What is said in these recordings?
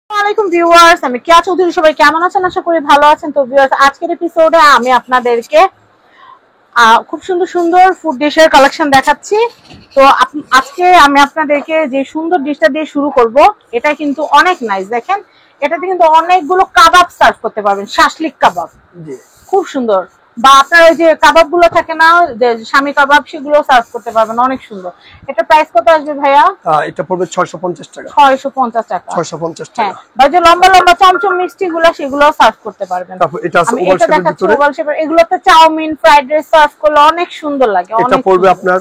আসসালামু ভিউয়ার্স, আমি কেয়া চৌধুরী। সবাই কেমন আছেন? আশা করি ভালো আছেন। তো ভিউয়ার্স, আজকের এপিসোডে আমি আপনাদেরকে খুব সুন্দর সুন্দর ফুড ডিশের কালেকশন দেখাচ্ছি। তো আজকে আমি আপনাদেরকে যে সুন্দর ডিশটা দিয়ে শুরু করব, এটা কিন্তু অনেক নাইস। দেখেন, এটাতে কিন্তু অনেকগুলো কাবাব সার্ভ করতে পারবেন, শাসলিক কাবাব। খুব সুন্দর। বা আপনার ওই যে কাবাব গুলো থাকে না, যে স্বামী কাবাব, সেগুলো সার্ভ করতে পারবেন, অনেক সুন্দর। এটা প্রাইস কত আসবে ভাইয়া? এটা পড়বে 650 টাকা। 650 টাকা। 650 টাকা। বা যে লম্বা লম্বা চমচম মিষ্টি গুলো, সেগুলো সার্ভ করতে পারবেন। তারপর এটা আছে ওভাল শেপের ভিতরে। ওভাল শেপের, এগুলোতে চাউমিন, ফ্রাইড রাইস সার্ভ করলে অনেক সুন্দর লাগে। এটা পড়বে আপনার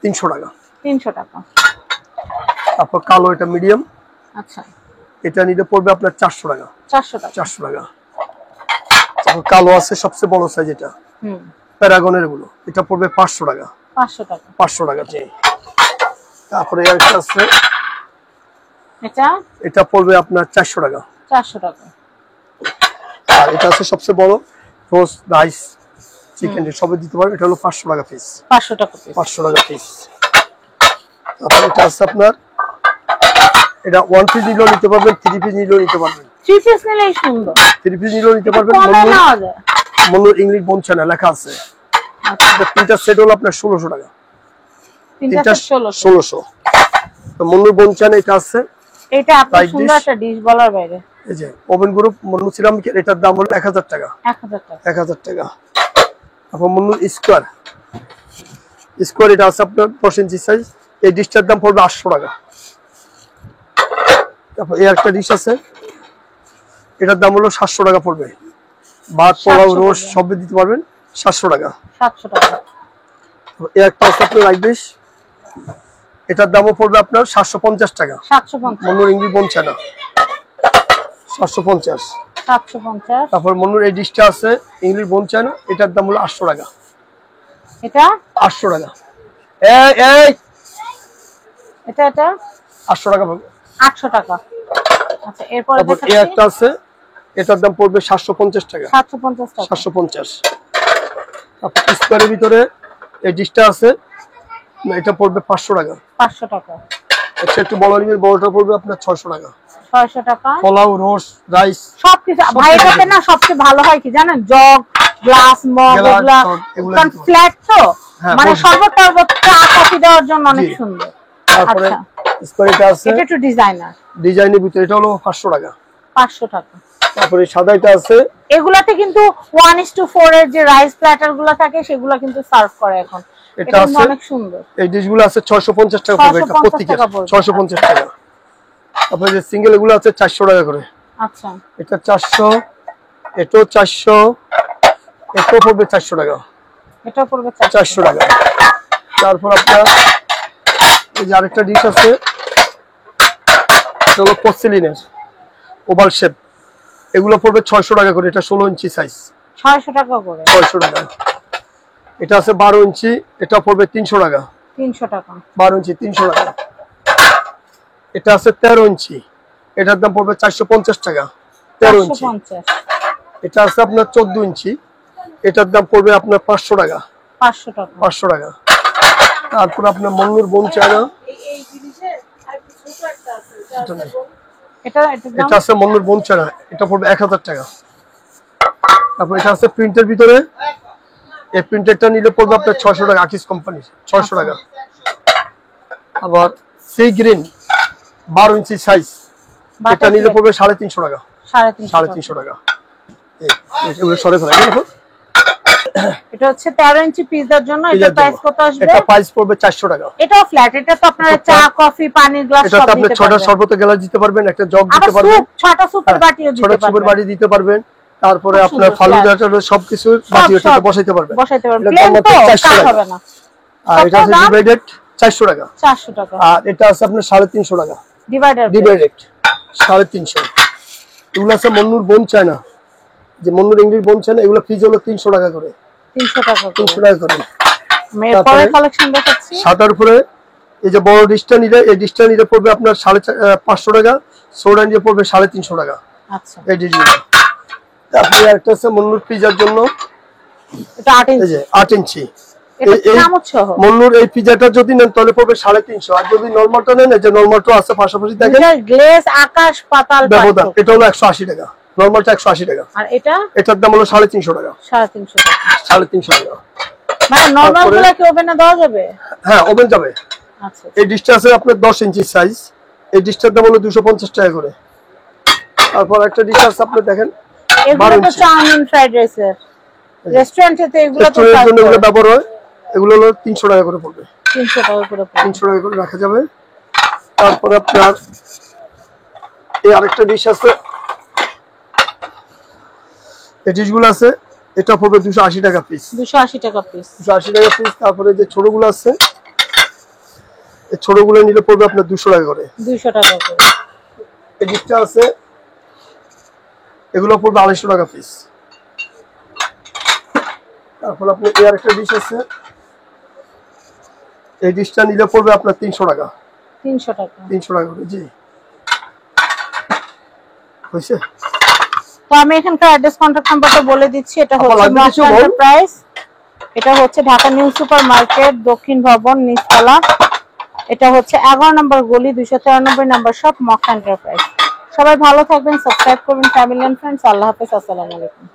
300 টাকা। 300 টাকা। তারপর কালো, এটা মিডিয়াম। আচ্ছা, এটা নিলে পড়বে আপনার 400 টাকা। 400 টাকা। 400 টাকা। তারপর কালো আছে সবচেয়ে বড় সাইজ, এটা প্যারাগনের গুলো, এটা পড়বে 500 টাকা। 500 টাকা। 500 টাকা। তারপরে একটা আছে, এটা পড়বে আপনার 400 টাকা। 400 টাকা। আর এটা আছে সবচেয়ে বড়, রোস্ট রাইস চিকেন সবই দিতে পারবে, এটা হলো 500 টাকা পিস। 500 টাকা পিস। 500 টাকা পিস। তারপর এটা আছে আপনার, এটা 1 পিস নিলেও নিতে পারবেন, 3 পিস নিলেও নিতে পারবেন। 3 পিস নিলেই সুন্দর। 3 পিস নিলেও নিতে পারবেন। মনুর ইংলিশ বনচানা লেখা আছে। আচ্ছা, তিনটা সেট হলো আপনার 1600 টাকা। তিনটা 1600। তো মনুর বনচানা এটা আছে, এটা আপনার সুন্দর একটা ডিশ বলার বাইরে। এই যে ওভেন গ্রুপ মনু সিরামিকের, এটার দাম হলো 1000 টাকা। 1000 টাকা। 1000 টাকা। তারপর মনুর স্কয়ার, এটা আছে আপনার 10 ইঞ্চি সাইজ, এই ডিশটার দাম পড়বে 800 টাকা। তারপর এই একটা ডিশ আছে, এটার দাম হলো 700 টাকা পড়বে। ভাত, পোলাও, রোস্ট সব দিতে পারবেন, 700 টাকা। 700 টাকা। এই একটা আছে আপনার রাইস ডিশ, এটার দামও পড়বে আপনার 750 টাকা। 750। মনুর ইংলিশ বনচানা 750। 750। তারপর মনুর এই ডিশটা আছে ইংলিশ বনচানা, এটার দাম হলো 800 টাকা। এটা 800 টাকা। এই এটা 800 টাকা পাবে। 800 টাকা। আচ্ছা, এরপর এই একটা আছে, এটার দাম পড়বে 750 টাকা। 750 টাকা। 750। তারপর স্কয়ারের ভিতরে এই ডিশটা আছে, এটা পড়বে 500 টাকা। 500 টাকা। আচ্ছা, একটু বড় নিলে বড়টা পড়বে আপনার 600 টাকা। 600 টাকা। পোলাও, রোস্ট, রাইস সবকিছু ভাই। এটাতে না সবচেয়ে ভালো হয় কি জানেন? জগ, গ্লাস, মগ, এগুলা কারণ ফ্ল্যাট তো, মানে সর্বত্র চা কফি দেওয়ার জন্য অনেক সুন্দর। তারপরে স্কয়ারটা আছে, এটা একটু ডিজাইনের ভিতরে, এটা হলো 500 টাকা। 500 টাকা। তারপরে সাদাটা আছে, এগুলাতে কিন্তু 1:4 এর যে রাইস প্ল্যাটার গুলো থাকে, সেগুলো কিন্তু সার্ভ করে এখন। এটা আছে অনেক সুন্দর। এই ডিশগুলো আছে 650 টাকা পড়বে, এটা প্রত্যেকটা 650 টাকা। তারপরে যে সিঙ্গেল এগুলো আছে 400 টাকা করে। আচ্ছা, এটা 400, এটাও 400, এটাও পড়বে 400 টাকা। এটা পড়বে 400 টাকা। তারপর আপনার এই যে আরেকটা ডিশ আছে, এটা হলো পর্সিলিনের ওভাল শেপ, এগুলো পড়বে 600 টাকা করে। এটা 16 ইঞ্চি সাইজ, 600 টাকা করে। 600 টাকা। এটা আছে 12 ইঞ্চি, এটা পড়বে 300 টাকা। 300 টাকা। 12 ইঞ্চি 300 টাকা। এটা আছে 13 ইঞ্চি, এটার দাম পড়বে 450 টাকা। 13 ইঞ্চি। এটা আছে আপনার 14 ইঞ্চি, এটার দাম পড়বে আপনার 500 টাকা। 500 টাকা। 500 টাকা। তারপর আপনার মঙ্গুর বনচানা, এটা আছে মঙ্গুর বনচানা, এটা পড়বে 1000 টাকা। তারপর এটা আছে প্রিন্টের ভিতরে, এই প্রিন্টেরটা নিলে পড়বে আপনার 600 টাকা, আকিস কোম্পানির 600 টাকা। আবার সি গ্রিন 12 ইঞ্চি সাইজ, এটা নিলে পড়বে 350 টাকা। 350 টাকা। এগুলো সরে ফেলা গেল। এটা হচ্ছে 13 ইঞ্চি পিজার জন্য। এটা প্রাইস কত আসবে? এটা প্রাইস পড়বে 400 টাকা। এটাও ফ্ল্যাট। এটা তো আপনারা চা, কফি, পানির গ্লাস সব দিতে পারবেন। এটা আপনি 6টা শরবতের গ্লাস দিতে পারবেন, একটা জগ দিতে পারবেন, 6টা সুপের বাটিও দিতে পারবেন। 6টা সুপের বাটি দিতে পারবেন। তারপরে আপনার ফালুদাটা সবকিছু বাটি ওটাতে বসাইতে পারবেন। প্লেন তো কাজ হবে না। আর এটা আছে ডিভাইডেড 400 টাকা। 400 টাকা। আর এটা আছে আপনার 350 টাকা। ডিভাইডেড 350। এগুলো আছে মন্নুর বনচানা, যে মন্নুর ইংলিশ বনচানা, এগুলো পিস হলো 300 টাকা করে। 300 টাকা। 300 টাকা করে। এরপরে কালেকশন দেখাচ্ছি। সাদার উপরে এই যে বড় ডিশটা নিলে, এই ডিশটা নিলে পড়বে আপনার 550 টাকা। সোডা নিলে পড়বে 350 টাকা। আচ্ছা, এই ডিশগুলো। তারপরে একটা আছে মন্নুর পিজার জন্য, এটা 8 ইঞ্চি। 8 ইঞ্চি, এটা চামচ সহ মন্নুর এই পিজাটা যদি নেন তাহলে পড়বে 350, আর যদি নরমালটা নেন এই যে নরমালটা আছে পাশাপাশি দেখেন গ্লেজ আকাশ পাতাল ব্যবধান। এটা হলো 180 টাকা, নরমালটা 180 টাকা, আর এটার দাম হলো 350 টাকা। 350 টাকা, 350 টাকা। মানে নরমাল গুলো কি ওভেনে দেওয়া যাবে? হ্যাঁ, ওভেন যাবে। আচ্ছা, এই ডিশটা আছে আপনার 10 ইঞ্চি সাইজ, এই ডিশটার দাম হলো 250 টাকা করে। তারপর একটা ডিশ আছে আপনি দেখেন এগুলো তো চাউমিন ফ্রাইড রাইসের রেস্টুরেন্টে তো এগুলো তো এগুলো ব্যবহার হয়, এগুলো হলো 300 টাকা করে পড়বে। 300 টাকা করে পড়বে, 300 টাকা করে রাখা যাবে। তারপরে আপনার এই আরেকটা ডিশ আছে, এই ডিশগুলো আছে, এটা পড়বে 280 টাকা পিস। 280 টাকা পিস, 280 টাকা পিস। তারপরে যে ছোটগুলো আছে, এই ছোটগুলো নিলে পড়বে আপনার 200 টাকা করে। 200 টাকা করে। এই ডিশটা আছে, এগুলো পড়বে 250 টাকা পিস। তারপর আপনি এই আরেকটা ডিশ আছে, এই ডিশটা নিলে পড়বে আপনার 300 টাকা। 300 টাকা, 300 টাকা করে। জি, হয়েছে। তো আমি এখানকার অ্যাড্রেস কন্টাক্ট নাম্বারটা বলে দিচ্ছি। এটা হচ্ছে মক্কা এন্টারপ্রাইজ, এটা হচ্ছে ঢাকা নিউ সুপার মার্কেট, দক্ষিণ ভবন, নিচতলা। এটা হচ্ছে 11 নম্বর গলি, 293 নম্বর শপ, মক্কা এন্টারপ্রাইজ। সবাই ভালো থাকবেন, সাবস্ক্রাইব করবেন ফ্যামিলি এন্ড ফ্রেন্ডস। আল্লাহ হাফেজ, আসসালামু আলাইকুম।